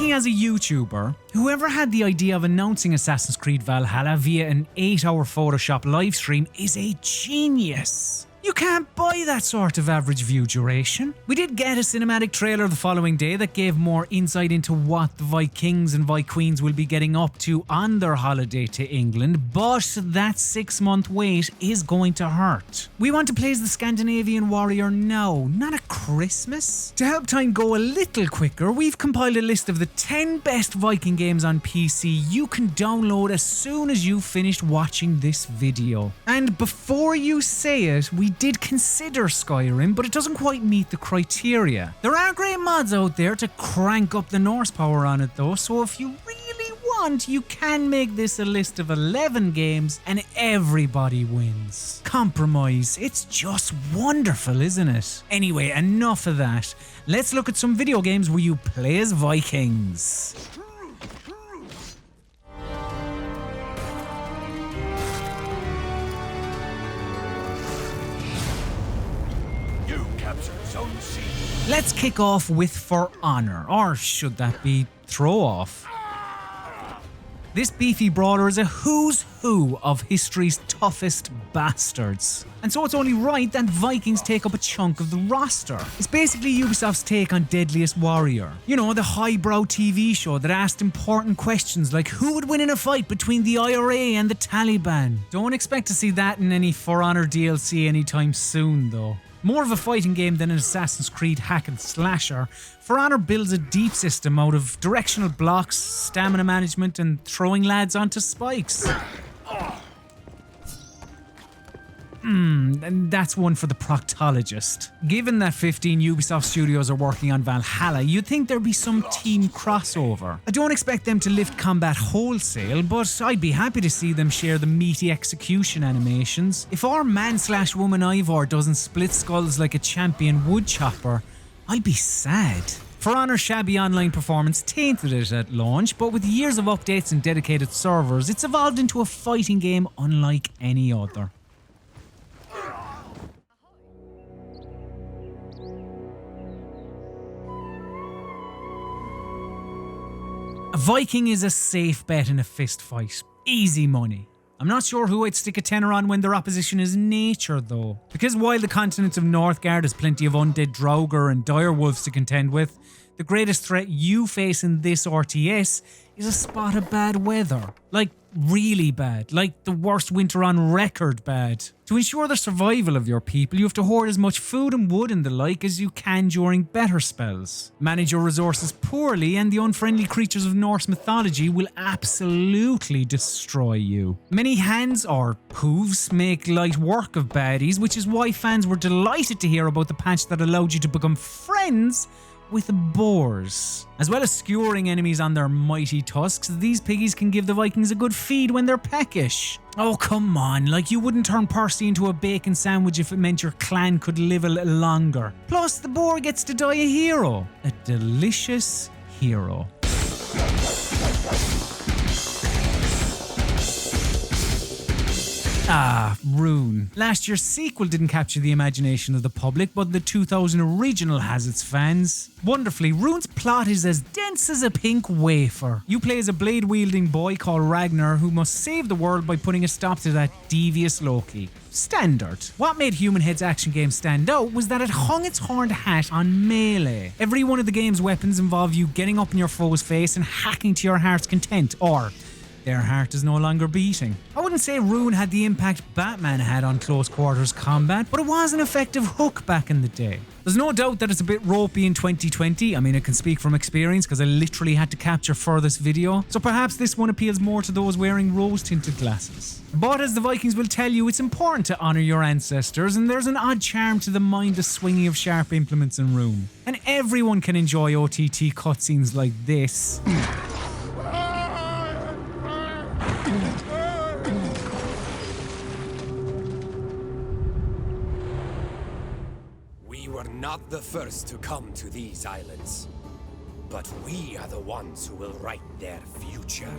Speaking as a YouTuber, whoever had the idea of announcing Assassin's Creed Valhalla via an 8-hour Photoshop livestream is a genius. You can't buy that sort of average view duration. We did get a cinematic trailer the following day that gave more insight into what the Vikings and Vikings will be getting up to on their holiday to England, but that 6-month wait is going to hurt. We want to play as the Scandinavian warrior now, not at Christmas. To help time go a little quicker, we've compiled a list of the 10 best Viking games on PC you can download as soon as you've finished watching this video. And before you say it, we did consider Skyrim, but it doesn't quite meet the criteria. There are great mods out there to crank up the Norse power on it though, so if you really want, you can make this a list of 11 games and everybody wins. Compromise, it's just wonderful, isn't it? Anyway, enough of that. Let's look at some video games where you play as Vikings. Let's kick off with For Honor, or should that be Throw Off? This beefy brawler is a who's who of history's toughest bastards. And so it's only right that Vikings take up a chunk of the roster. It's basically Ubisoft's take on Deadliest Warrior. You know, the highbrow TV show that asked important questions like who would win in a fight between the IRA and the Taliban. Don't expect to see that in any For Honor DLC anytime soon though. More of a fighting game than an Assassin's Creed hack and slasher, For Honor builds a deep system out of directional blocks, stamina management, and throwing lads onto spikes. And that's one for the proctologist. Given that 15 Ubisoft studios are working on Valhalla, you'd think there'd be some team crossover. I don't expect them to lift combat wholesale, but I'd be happy to see them share the meaty execution animations. If our man/woman Ivor doesn't split skulls like a champion woodchopper, I'd be sad. For Honor's shabby online performance tainted it at launch, but with years of updates and dedicated servers, it's evolved into a fighting game unlike any other. A Viking is a safe bet in a fist fight. Easy money. I'm not sure who I'd stick a tenner on when their opposition is nature though. Because while the continent of Northgard has plenty of undead Draugr and direwolves to contend with, the greatest threat you face in this RTS is a spot of bad weather. Like really bad. Like the worst winter on record bad. To ensure the survival of your people, you have to hoard as much food and wood and the like as you can during better spells. Manage your resources poorly and the unfriendly creatures of Norse mythology will absolutely destroy you. Many hands or hooves make light work of baddies, which is why fans were delighted to hear about the patch that allowed you to become friends with boars. As well as skewering enemies on their mighty tusks, these piggies can give the Vikings a good feed when they're peckish. Oh come on, like you wouldn't turn Percy into a bacon sandwich if it meant your clan could live a little longer. Plus the boar gets to die a hero. A delicious hero. Ah, Rune. Last year's sequel didn't capture the imagination of the public, but the 2000 original has its fans. Wonderfully, Rune's plot is as dense as a pink wafer. You play as a blade-wielding boy called Ragnar who must save the world by putting a stop to that devious Loki. Standard. What made Human Head's action game stand out was that it hung its horned hat on melee. Every one of the game's weapons involved you getting up in your foe's face and hacking to your heart's content, or their heart is no longer beating. I wouldn't say Rune had the impact Batman had on close quarters combat, but it was an effective hook back in the day. There's no doubt that it's a bit ropey in 2020. I mean, I can speak from experience because I literally had to capture for this video. So perhaps this one appeals more to those wearing rose-tinted glasses. But as the Vikings will tell you, it's important to honour your ancestors, and there's an odd charm to the mindless swinging of sharp implements in Rune. And everyone can enjoy OTT cutscenes like this. We were not the first to come to these islands, but we are the ones who will write their future.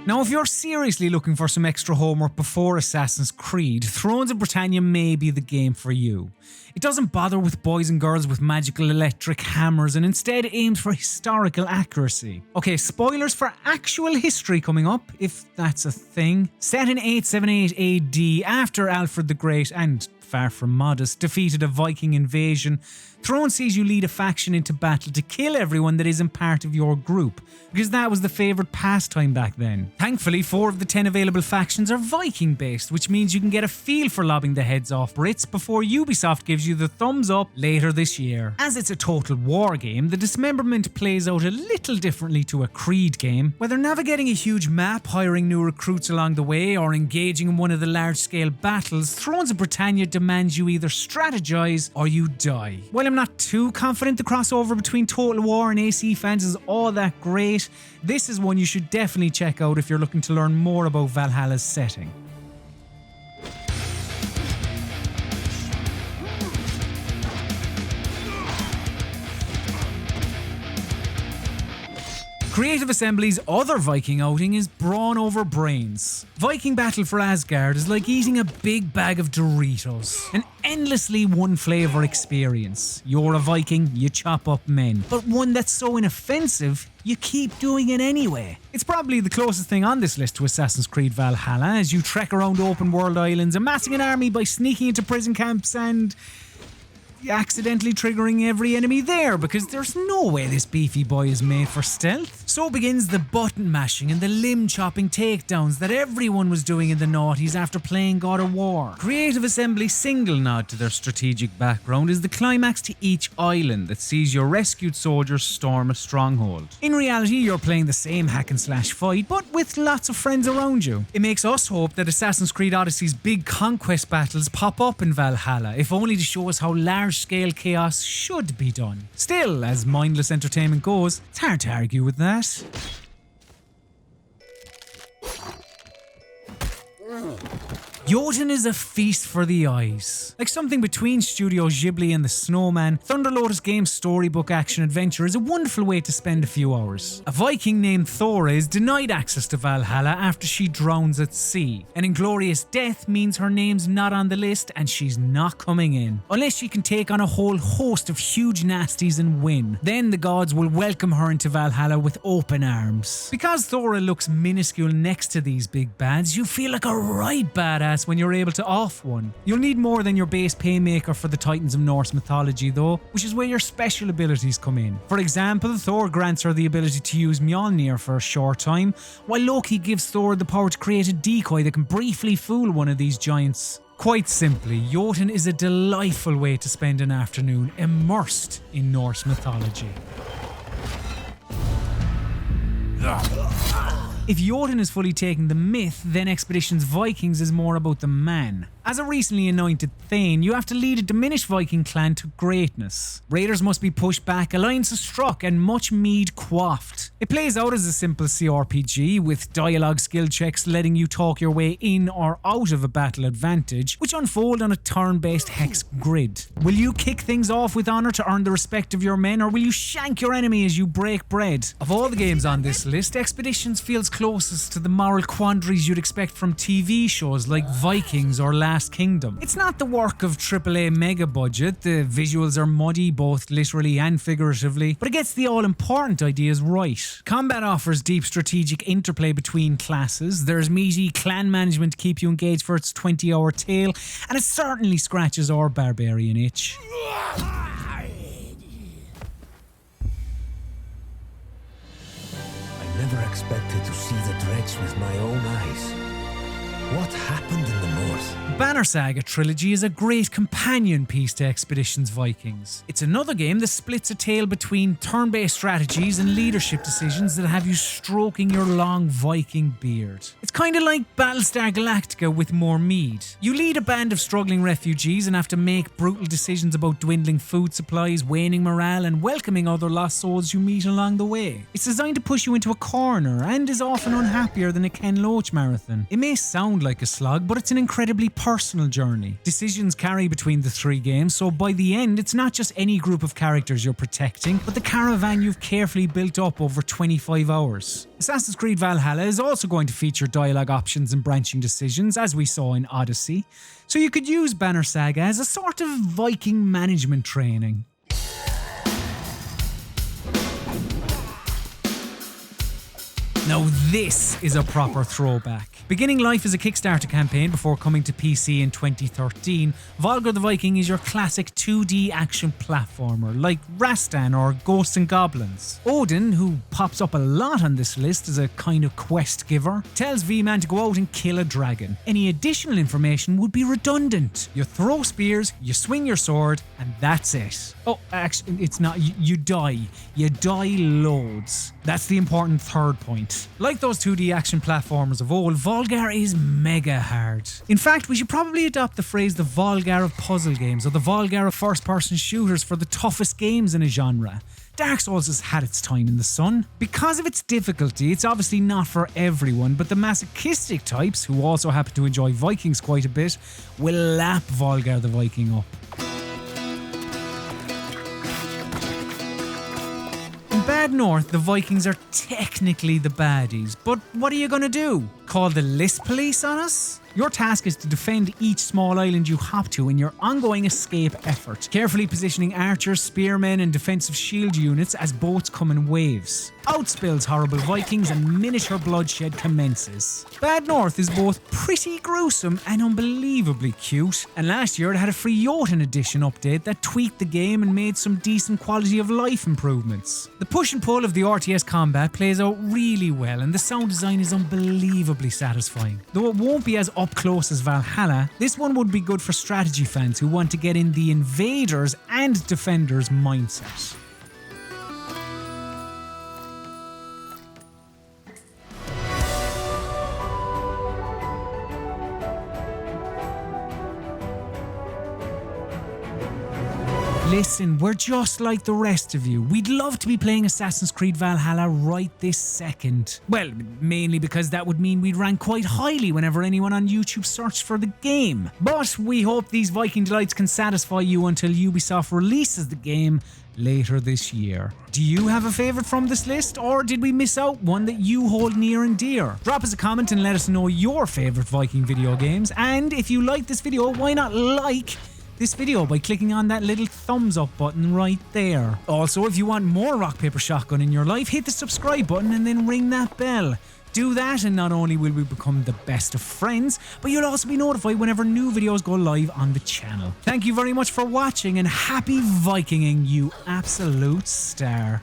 Now, if you're seriously looking for some extra homework before Assassin's Creed, Thrones of Britannia may be the game for you. It doesn't bother with boys and girls with magical electric hammers and instead aims for historical accuracy. Okay, spoilers for actual history coming up, if that's a thing. Set in 878 AD, after Alfred the Great, and far from modest, defeated a Viking invasion, Thrones sees you lead a faction into battle to kill everyone that isn't part of your group, because that was the favoured pastime back then. Thankfully, 4 of the 10 available factions are Viking based, which means you can get a feel for lobbing the heads off Brits before Ubisoft gives you the thumbs up later this year. As it's a total war game, the dismemberment plays out a little differently to a Creed game. Whether navigating a huge map, hiring new recruits along the way, or engaging in one of the large-scale battles, Thrones of Britannia demands you either strategize or you die. While I'm not too confident the crossover between Total War and AC fans is all that great, this is one you should definitely check out if you're looking to learn more about Valhalla's setting. Creative Assembly's other Viking outing is Brawn over Brains. Viking Battle for Asgard is like eating a big bag of Doritos. An endlessly one flavour experience. You're a Viking, you chop up men. But one that's so inoffensive, you keep doing it anyway. It's probably the closest thing on this list to Assassin's Creed Valhalla as you trek around open world islands, amassing an army by sneaking into prison camps and accidentally triggering every enemy there, because there's no way this beefy boy is made for stealth. So begins the button mashing and the limb chopping takedowns that everyone was doing in the noughties after playing God of War. Creative Assembly's single nod to their strategic background is the climax to each island that sees your rescued soldiers storm a stronghold. In reality, you're playing the same hack and slash fight, but with lots of friends around you. It makes us hope that Assassin's Creed Odyssey's big conquest battles pop up in Valhalla, if only to show us how large-scale chaos should be done. Still, as mindless entertainment goes, it's hard to argue with that. Jotun is a feast for the eyes. Like something between Studio Ghibli and The Snowman, Thunder Lotus Games' storybook action-adventure is a wonderful way to spend a few hours. A Viking named Thora is denied access to Valhalla after she drowns at sea. An inglorious death means her name's not on the list and she's not coming in. Unless she can take on a whole host of huge nasties and win. Then the gods will welcome her into Valhalla with open arms. Because Thora looks minuscule next to these big bads, you feel like a right badass when you're able to off one. You'll need more than your base paymaker for the Titans of Norse mythology though, which is where your special abilities come in. For example, Thor grants her the ability to use Mjolnir for a short time, while Loki gives Thor the power to create a decoy that can briefly fool one of these giants. Quite simply, Jotun is a delightful way to spend an afternoon immersed in Norse mythology. If Jotun is fully taking the myth, then Expeditions Vikings is more about the man. As a recently anointed Thane, you have to lead a diminished Viking clan to greatness. Raiders must be pushed back, alliances struck, and much mead quaffed. It plays out as a simple CRPG, with dialogue skill checks letting you talk your way in or out of a battle advantage, which unfold on a turn-based hex grid. Will you kick things off with honour to earn the respect of your men, or will you shank your enemy as you break bread? Of all the games on this list, Expeditions feels closest to the moral quandaries you'd expect from TV shows like Vikings or Last Kingdom. It's not the work of AAA mega budget, the visuals are muddy both literally and figuratively, but it gets the all-important ideas right. Combat offers deep strategic interplay between classes, there's meaty clan management to keep you engaged for its 20-hour tale, and it certainly scratches our barbarian itch. I never expected to see the dredge with my own eyes. What happened in the north? Banner Saga Trilogy is a great companion piece to Expeditions Vikings. It's another game that splits a tale between turn-based strategies and leadership decisions that have you stroking your long Viking beard. It's kind of like Battlestar Galactica with more mead. You lead a band of struggling refugees and have to make brutal decisions about dwindling food supplies, waning morale, and welcoming other lost souls you meet along the way. It's designed to push you into a corner and is often unhappier than a Ken Loach marathon. It may sound like a slog, but it's an incredibly personal journey. Decisions carry between the three games, so by the end, it's not just any group of characters you're protecting, but the caravan you've carefully built up over 25 hours. Assassin's Creed Valhalla is also going to feature dialogue options and branching decisions, as we saw in Odyssey, so you could use Banner Saga as a sort of Viking management training. Now this is a proper throwback. Beginning life as a Kickstarter campaign before coming to PC in 2013, Volgarr the Viking is your classic 2D action platformer like Rastan or Ghosts and Goblins. Odin, who pops up a lot on this list as a kind of quest giver, tells V-Man to go out and kill a dragon. Any additional information would be redundant. You throw spears, you swing your sword, and that's it. Oh, actually, it's not. You die. You die loads. That's the important third point. Like those 2D action platformers of old, Volgarr is mega hard. In fact, we should probably adopt the phrase the Volgarr of puzzle games or the Volgarr of first-person shooters for the toughest games in a genre. Dark Souls has had its time in the sun. Because of its difficulty, it's obviously not for everyone, but the masochistic types, who also happen to enjoy Vikings quite a bit, will lap Volgarr the Viking up. In Bad North, the Vikings are technically the baddies, but what are you gonna do? Call the list police on us? Your task is to defend each small island you hop to in your ongoing escape effort, carefully positioning archers, spearmen and defensive shield units as boats come in waves. Out spills horrible Vikings and miniature bloodshed commences. Bad North is both pretty gruesome and unbelievably cute, and last year it had a free Jotun edition update that tweaked the game and made some decent quality of life improvements. The push and pull of the RTS combat plays out really well and the sound design is unbelievably satisfying. Though it won't be as up close as Valhalla, this one would be good for strategy fans who want to get in the invaders and defenders mindset. Listen, we're just like the rest of you. We'd love to be playing Assassin's Creed Valhalla right this second. Well, mainly because that would mean we'd rank quite highly whenever anyone on YouTube searched for the game. But we hope these Viking delights can satisfy you until Ubisoft releases the game later this year. Do you have a favourite from this list, or did we miss out one that you hold near and dear? Drop us a comment and let us know your favourite Viking video games, and if you like this video, why not like this video by clicking on that little thumbs up button right there. Also, if you want more Rock Paper Shotgun in your life, hit the subscribe button and then ring that bell. Do that and not only will we become the best of friends, but you'll also be notified whenever new videos go live on the channel. Thank you very much for watching and happy Vikinging, you absolute star.